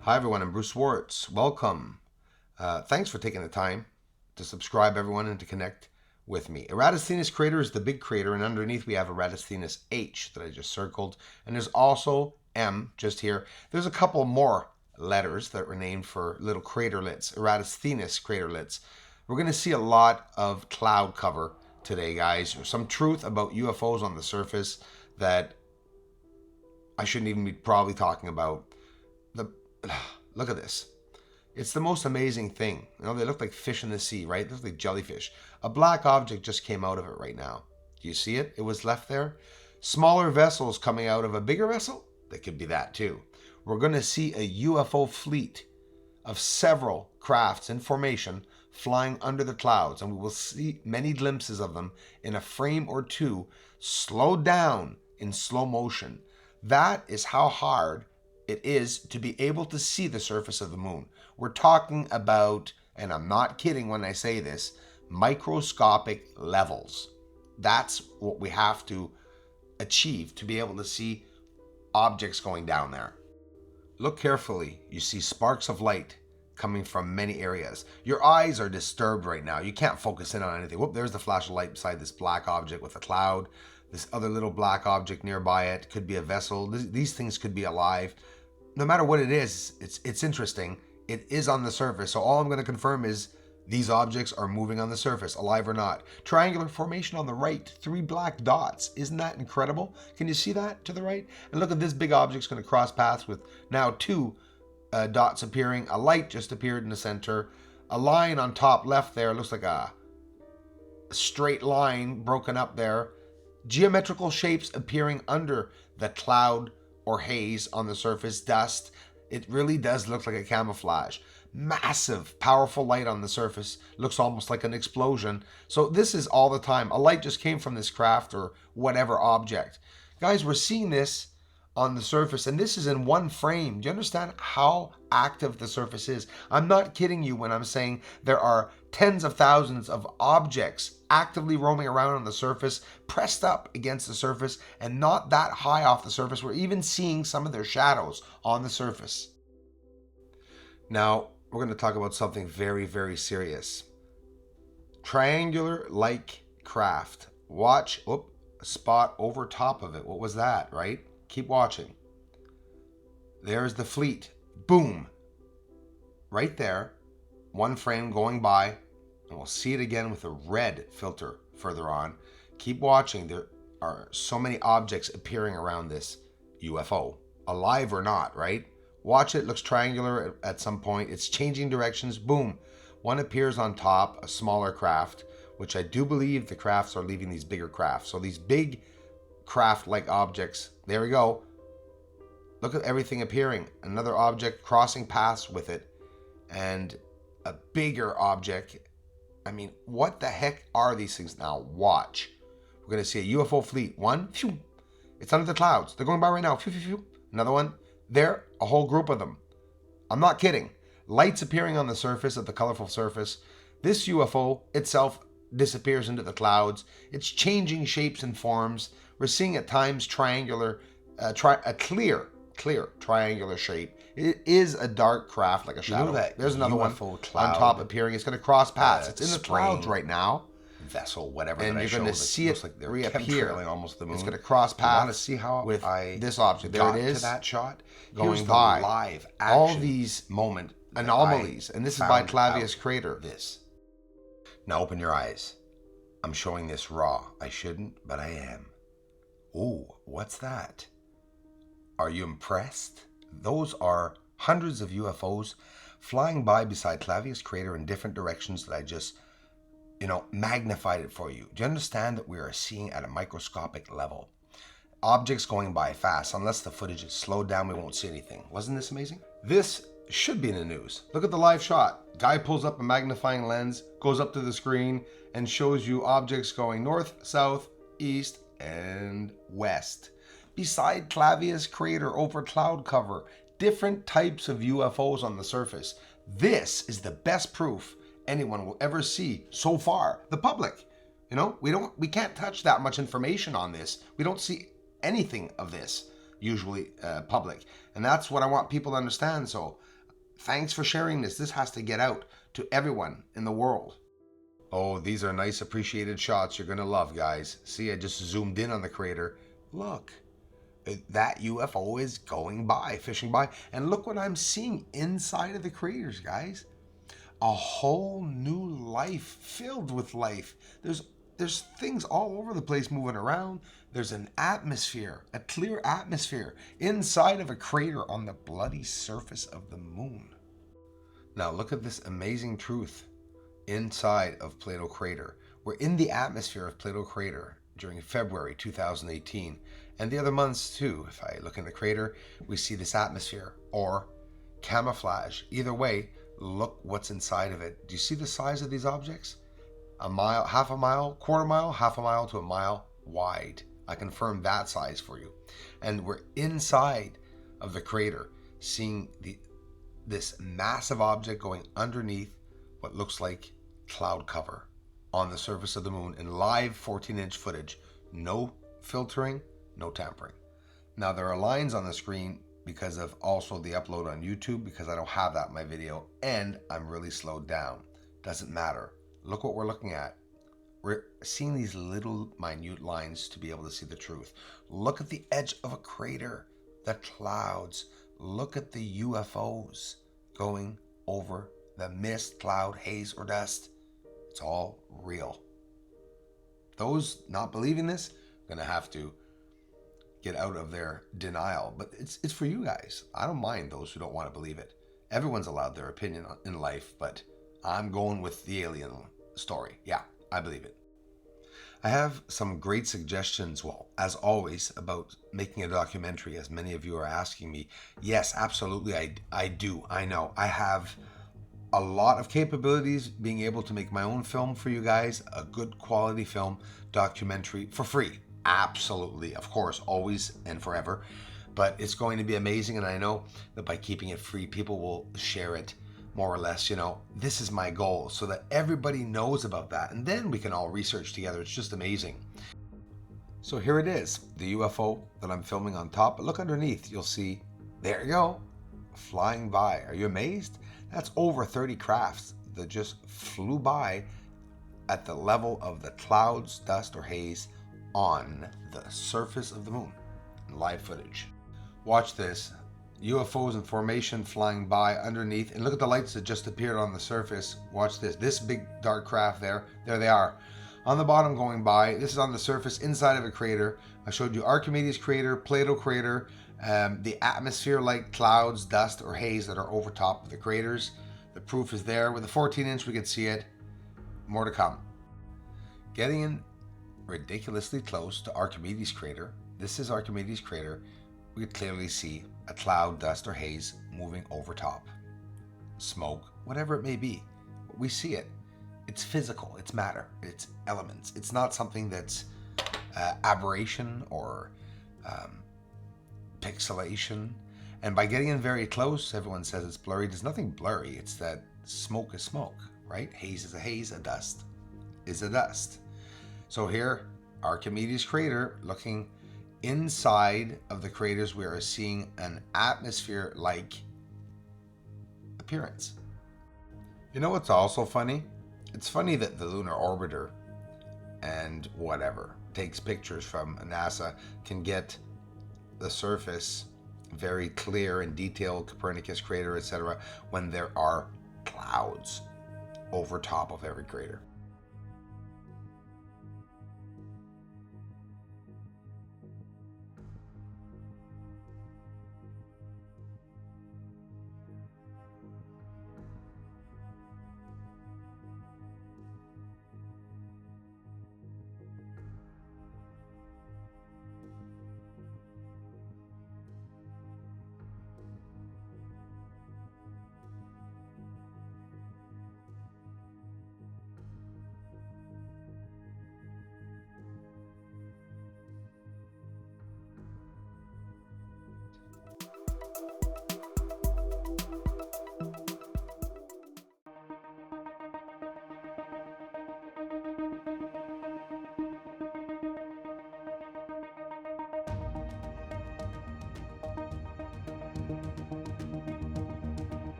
Hi everyone, I'm Bruce Wartz. Welcome. Thanks for taking the time to subscribe, everyone, and to connect with me. Eratosthenes crater is the big crater, and underneath we have Eratosthenes H that I just circled. And there's also M just here. There's a couple more letters that were named for little craterlets, Eratosthenes craterlets. We're going to see a lot of cloud cover today, guys. There's some truth about UFOs on the surface that I shouldn't even be probably talking about. Look at this. It's the most amazing thing. You know, they look like fish in the sea, right? They look like jellyfish. A black object just came out of it right now. Do you see it? It was left there. Smaller vessels coming out of a bigger vessel? They could be that too. We're going to see a UFO fleet of several crafts in formation flying under the clouds, and we will see many glimpses of them in a frame or two, slowed down in slow motion. That is how hard it is to be able to see the surface of the moon. We're talking about, and I'm not kidding when I say this, microscopic levels. That's what we have to achieve to be able to see objects going down there. Look carefully. You see sparks of light coming from many areas. Your eyes are disturbed right now. You can't focus in on anything. Whoop, there's the flash of light beside this black object with a cloud. This other little black object nearby it could be a vessel. These things could be alive. No matter what it is, it's interesting. It is on the surface. So all I'm going to confirm is these objects are moving on the surface, alive or not. Triangular formation on the right, 3 black dots. Isn't that incredible? Can you see that to the right? And look at this big object's going to cross paths with now 2 dots appearing. A light just appeared in the center. A line on top left there looks like a straight line broken up there. Geometrical shapes appearing under the cloud or haze on the surface, dust. It really does look like a camouflage. Massive, powerful light on the surface. Looks almost like an explosion. So this is all the time. A light just came from this craft or whatever object. Guys, we're seeing this on the surface, and this is in one frame. Do you understand how active the surface is? I'm not kidding you when I'm saying there are tens of thousands of objects actively roaming around on the surface, pressed up against the surface, and not that high off the surface. We're even seeing some of their shadows on the surface. Now, we're going to talk about something very, very serious. Triangular-like craft. Watch, a spot over top of it. What was that, right? Keep watching. There's the fleet. Boom. Right there. One frame going by. And we'll see it again with a red filter further on. Keep watching. There are so many objects appearing around this UFO. Alive or not, right? Watch it. Looks triangular at some point. It's changing directions. Boom. One appears on top, a smaller craft, which I do believe the crafts are leaving these bigger crafts. So these big craft-like objects. There we go. Look at everything appearing. Another object crossing paths with it. And a bigger object. I mean, what the heck are these things now? Watch. We're going to see a UFO fleet. One. Phew, it's under the clouds. They're going by right now. Phew, phew, phew. Another one. There. A whole group of them. I'm not kidding. Lights appearing on the surface of the colorful surface. This UFO itself disappears into the clouds. It's changing shapes and forms. We're seeing at times triangular, a clear triangular shape. It is a dark craft like a shadow. There's another UFO one on top appearing. It's going to cross paths. It's in the clouds right now. Vessel, whatever. And you're going to see it like reappear. Almost the moon. It's going to cross paths. Want to see how with I this object? There it is. To that shot. Going by. Live action. All these anomalies, and this is by Clavius Crater. This. Now open your eyes. I'm showing this raw. I shouldn't, but I am. Ooh, what's that? Are you impressed? Those are hundreds of UFOs flying by beside Clavius Crater in different directions that I just, magnified it for you. Do you understand that we are seeing at a microscopic level? Objects going by fast. Unless the footage is slowed down, we won't see anything. Wasn't this amazing? This should be in the news. Look at the live shot. Guy pulls up a magnifying lens, goes up to the screen, and shows you objects going north, south, east, and west. Beside Clavius Crater over cloud cover, different types of UFOs on the surface. This is the best proof anyone will ever see so far. The public, you know, we can't touch that much information on this. We don't see anything of this usually public, and that's what I want people to understand. So thanks for sharing this. This has to get out to everyone in the world. Oh, these are nice appreciated shots you're gonna love, guys. See, I just zoomed in on the crater. Look, that UFO is going by, fishing by, and look what I'm seeing inside of the craters, guys. A whole new life, filled with life. There's things all over the place moving around. There's an atmosphere, a clear atmosphere inside of a crater on the bloody surface of the moon. Now look at this amazing truth inside of Plato Crater. We're in the atmosphere of Plato Crater during February 2018, and the other months too. If I look in the crater, we see this atmosphere or camouflage. Either way, look what's inside of it. Do you see the size of these objects? A mile, half a mile, quarter mile, half a mile to a mile wide. I confirm that size for you. And we're inside of the crater, seeing this massive object going underneath what looks like cloud cover on the surface of the moon in live 14-inch footage. No filtering, no tampering. Now there are lines on the screen because of also the upload on YouTube, because I don't have that in my video, and I'm really slowed down. Doesn't matter. Look what we're looking at. We're seeing these little minute lines to be able to see the truth. Look at the edge of a crater, the clouds. Look at the UFOs going over the mist, cloud, haze, or dust. It's all real. Those not believing this are going to have to get out of their denial. But it's for you guys. I don't mind those who don't want to believe it. Everyone's allowed their opinion in life, but I'm going with the alien story. Yeah, I believe it. I have some great suggestions, well, as always, about making a documentary, as many of you are asking me. Yes, absolutely, I do. I know. I have a lot of capabilities being able to make my own film for you guys, a good quality film documentary for free. Absolutely, of course, always and forever. But it's going to be amazing, and I know that by keeping it free, people will share it more or less. You know, this is my goal, so that everybody knows about that, and then we can all research together. It's just amazing. So here it is, the UFO that I'm filming on top, but look underneath, you'll see, there you go, flying by. Are you amazed? That's over 30 crafts that just flew by at the level of the clouds, dust, or haze on the surface of the moon. Live footage. Watch this. UFOs in formation flying by underneath, and look at the lights that just appeared on the surface. Watch this. This big dark craft there they are on the bottom going by. This is on the surface inside of a crater. I showed you Archimedes crater, Plato crater, the atmosphere like clouds, dust, or haze that are over top of the craters. The proof is there. With a 14-inch we can see it. More to come. Getting in ridiculously close to Archimedes crater. This is Archimedes crater. We could clearly see a cloud, dust, or haze moving over top. Smoke, whatever it may be. We see it. It's physical. It's matter. It's elements. It's not something that's aberration or pixelation. And by getting in very close, everyone says it's blurry. There's nothing blurry. It's that smoke is smoke, right? Haze is a haze. A dust is a dust. So here, Archimedes crater, looking inside of the craters, we are seeing an atmosphere-like appearance. You know what's also funny? It's funny that the lunar orbiter and whatever takes pictures from NASA can get the surface very clear and detailed, Copernicus crater, etc., when there are clouds over top of every crater.